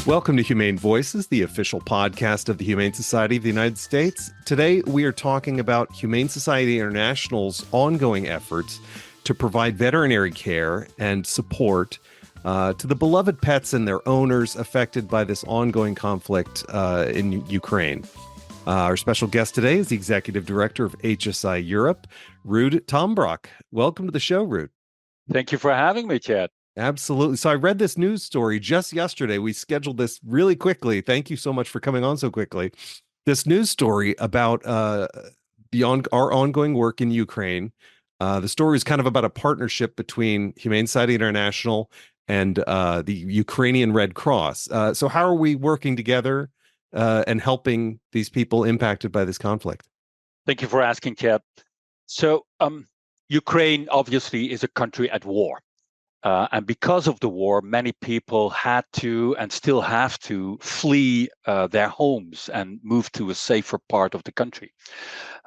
Welcome to Humane Voices, the official podcast of the Humane Society of the United States. Today, we are talking about Humane Society International's ongoing efforts to provide veterinary care and support to the beloved pets and their owners affected by this ongoing conflict in Ukraine. Our special guest today is the Executive Director of HSI Europe, Ruud Tombrock. Welcome to the show, Ruud. Thank you for having me, Chad. Absolutely. So I read this news story just yesterday. We scheduled this really quickly. Thank you so much for coming on so quickly. This news story about our ongoing work in Ukraine. The story is kind of about a partnership between Humane Society International and the Ukrainian Red Cross. So how are we working together and helping these people impacted by this conflict? Thank you for asking, Chad. So Ukraine obviously is a country at war. And because of the war, many people had to and still have to flee their homes and move to a safer part of the country.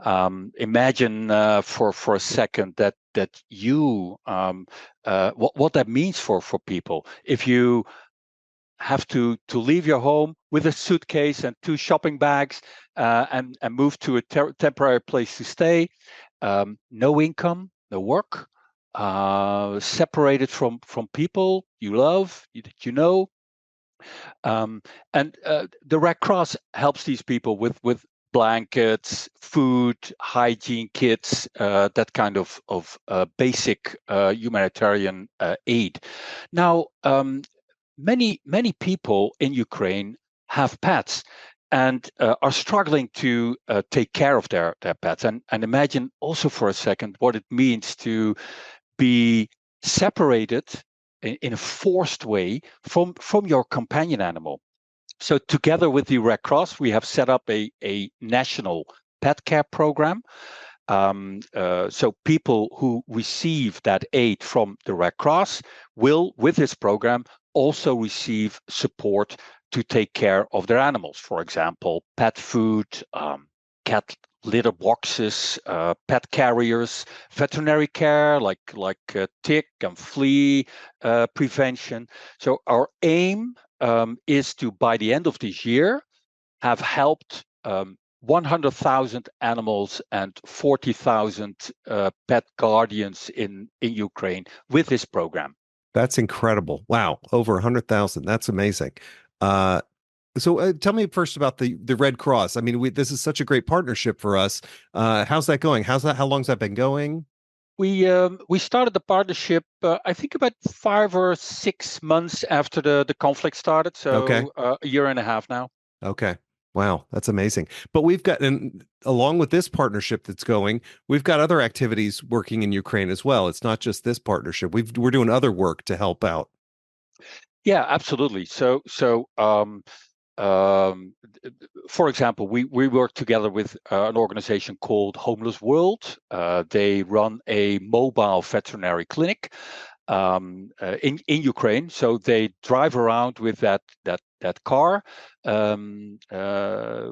Imagine for a second that you what that means for people. If you have to leave your home with a suitcase and 2 shopping bags and move to a temporary place to stay, no income, no work. Separated from people you love, that you know, and the Red Cross helps these people with blankets, food, hygiene kits, that kind of basic humanitarian aid. Now, many people in Ukraine have pets and are struggling to take care of their pets. And imagine also for a second what it means to be separated in a forced way from your companion animal. So together with the Red Cross, we have set up a national pet care program. So people who receive that aid from the Red Cross will, with this program, also receive support to take care of their animals. For example, pet food, cat litter boxes, pet carriers, veterinary care like tick and flea prevention. So our aim is to, by the end of this year, have helped 100,000 animals and 40,000 pet guardians in Ukraine with this program. That's incredible. Wow. Over 100,000. That's amazing. So tell me first about the Red Cross. I mean, this is such a great partnership for us. How's that going? How long's that been going? We started the partnership, I think about 5 or 6 months after the conflict started. So Okay. A year and a half now. Okay. Wow, that's amazing. But we've got, and along with this partnership that's going, we've got other activities working in Ukraine as well. It's not just this partnership. We're doing other work to help out. Yeah, absolutely. So for example, we work together with an organization called Homeless World. They run a mobile veterinary clinic in Ukraine. So they drive around with that car,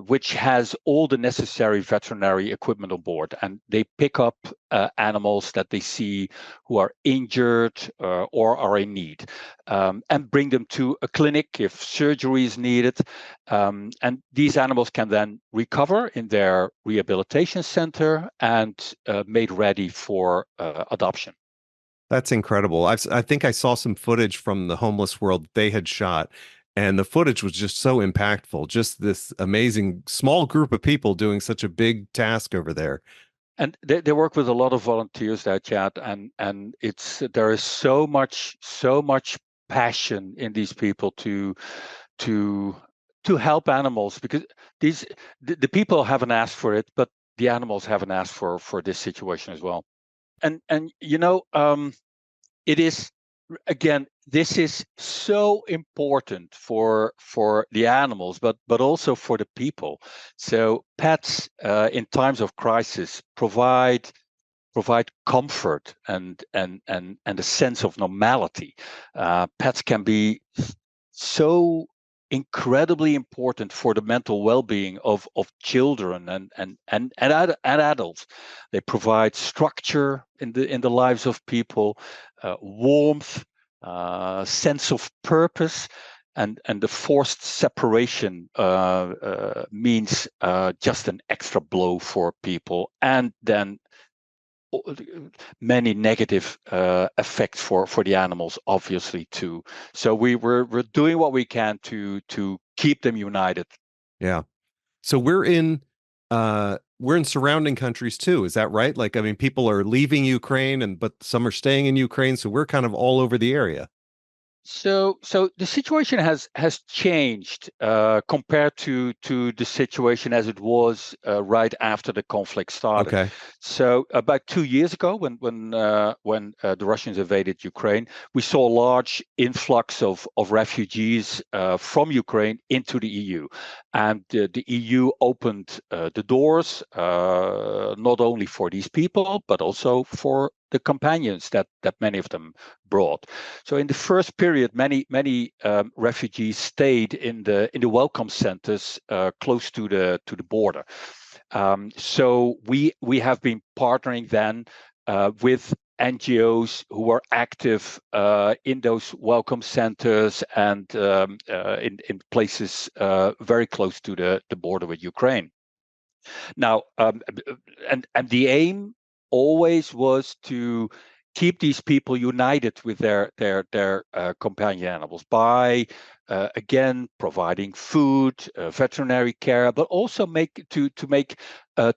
which has all the necessary veterinary equipment on board, and they pick up animals that they see who are injured or are in need, and bring them to a clinic if surgery is needed. And these animals can then recover in their rehabilitation center and made ready for adoption. That's incredible. I think I saw some footage from the Homeless World they had shot, and the footage was just so impactful. Just this amazing small group of people doing such a big task over there. And they work with a lot of volunteers there, Chad, and there is so much passion in these people to help animals, because the people haven't asked for it, but the animals haven't asked for this situation as well. And it is, again, this is so important for the animals, but also for the people. So pets in times of crisis provide comfort and a sense of normality. Pets can be so incredibly important for the mental well-being of children and adults. They provide structure in the lives of people, warmth, sense of purpose. and the forced separation means just an extra blow for people, and then many negative effects for the animals, obviously too. So we're doing what we can to keep them united. Yeah. So we're in surrounding countries too. Is that right? Like, I mean, people are leaving Ukraine but some are staying in Ukraine. So we're kind of all over the area. So the situation has changed compared to the situation as it was right after the conflict started. Okay. So about 2 years ago, when the Russians invaded Ukraine, we saw a large influx of refugees from Ukraine into the EU, and the EU opened the doors not only for these people but also for the companions that many of them brought. So in the first period, many refugees stayed in the welcome centers close to the border. So we have been partnering then with NGOs who are active in those welcome centers and in places very close to the border with Ukraine. Now, and the aim always was to keep these people united with their companion animals by again providing food, veterinary care, but also make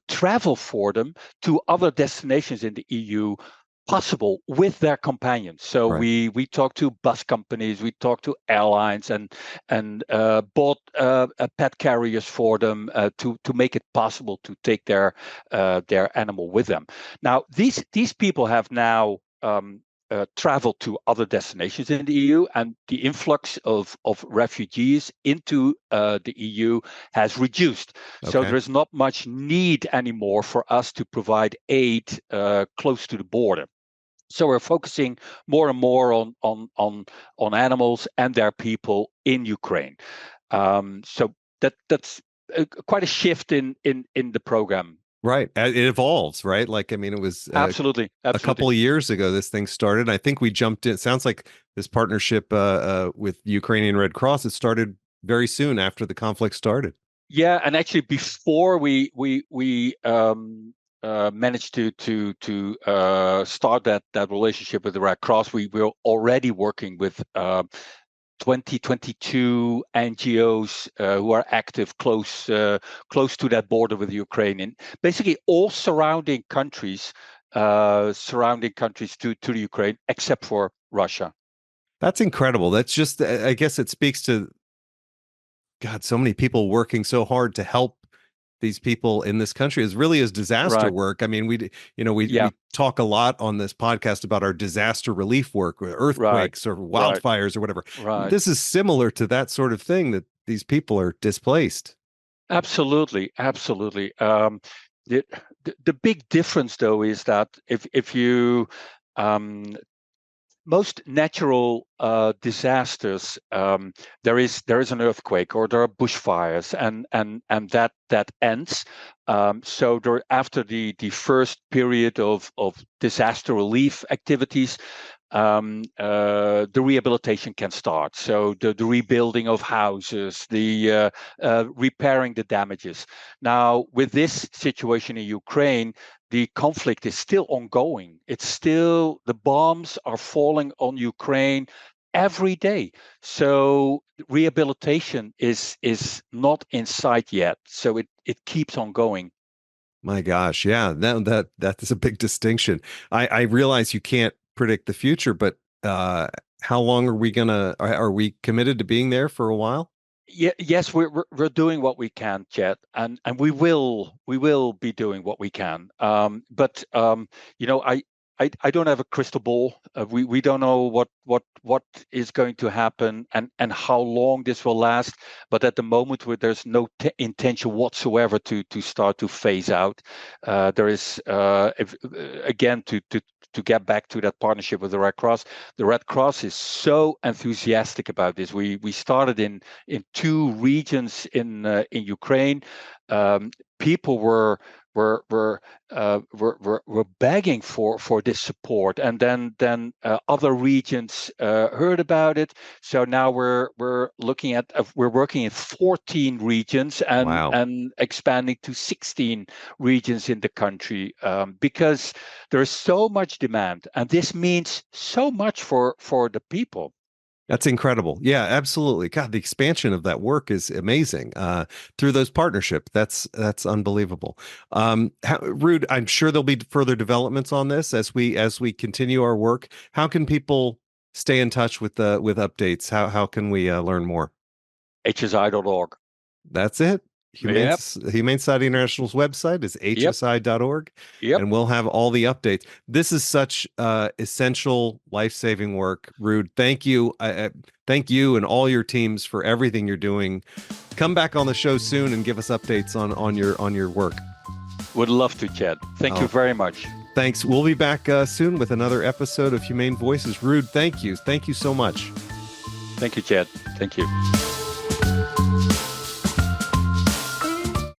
travel for them to other destinations in the EU possible with their companions. So Right. we talk to bus companies, we talk to airlines, and bought pet carriers for them to make it possible to take their animal with them. Now these people have now traveled to other destinations in the EU, and the influx of refugees into the EU has reduced. So Okay. there's not much need anymore for us to provide aid close to the border. So we're focusing more and more on animals and their people in Ukraine. So that's quite a shift in the program. Right. It evolves, right? Like, I mean, it was Absolutely, a couple absolutely. of years ago this thing started. I think we jumped in. It sounds like this partnership with Ukrainian Red Cross, it started very soon after the conflict started. Yeah, and actually before we managed to start that relationship with the Red Cross, we were already working with 2022 NGOs who are active close to that border with Ukraine, and basically all surrounding countries to the Ukraine except for Russia. That's incredible. That's just, I guess it speaks to God, so many people working so hard to help these people in this country is really is disaster Right. work. I mean, we Yeah. talk a lot on this podcast about our disaster relief work, Right. earthquakes or Right. wildfires or whatever. Right. This is similar to that sort of thing that these people are displaced. Absolutely. Absolutely. The, the big difference, though, is that if you um, most natural disasters, there is an earthquake or there are bushfires, and that ends. So after the first period of disaster relief activities, the rehabilitation can start. So the rebuilding of houses, the repairing the damages. Now, with this situation in Ukraine, the conflict is still ongoing. It's still, the bombs are falling on Ukraine every day. So rehabilitation is not in sight yet. So it keeps on going. My gosh, yeah, that is a big distinction. I realize you can't predict the future, but how long are we are we committed to being there for a while? Yeah, yes, we're doing what we can, Chet, and we will be doing what we can. But I don't have a crystal ball. We don't know what is going to happen and how long this will last. But at the moment, where there's no intention whatsoever to start to phase out, there is again to get back to that partnership with the Red Cross. The Red Cross is so enthusiastic about this. We started in two regions in Ukraine. People were were begging for this support, and then other regions heard about it. So now we're looking at we're working in 14 regions Wow. and expanding to 16 regions in the country, because there is so much demand, and this means so much for the people. That's incredible. Yeah, absolutely. God, the expansion of that work is amazing. Through those partnership, that's unbelievable. Rude, I'm sure there'll be further developments on this as we continue our work. How can people stay in touch with updates? How can we learn more? HSI.org. That's it. Yep. Humane Society International's website is Yep. hsi.org, Yep. and we'll have all the updates. This is such essential, life-saving work. Rude, thank you. Thank you and all your teams for everything you're doing. Come back on the show soon and give us updates on your work. Would love to, Chad. Thank you very much. Thanks. We'll be back soon with another episode of Humane Voices. Rude, thank you. Thank you so much. Thank you, Chad. Thank you.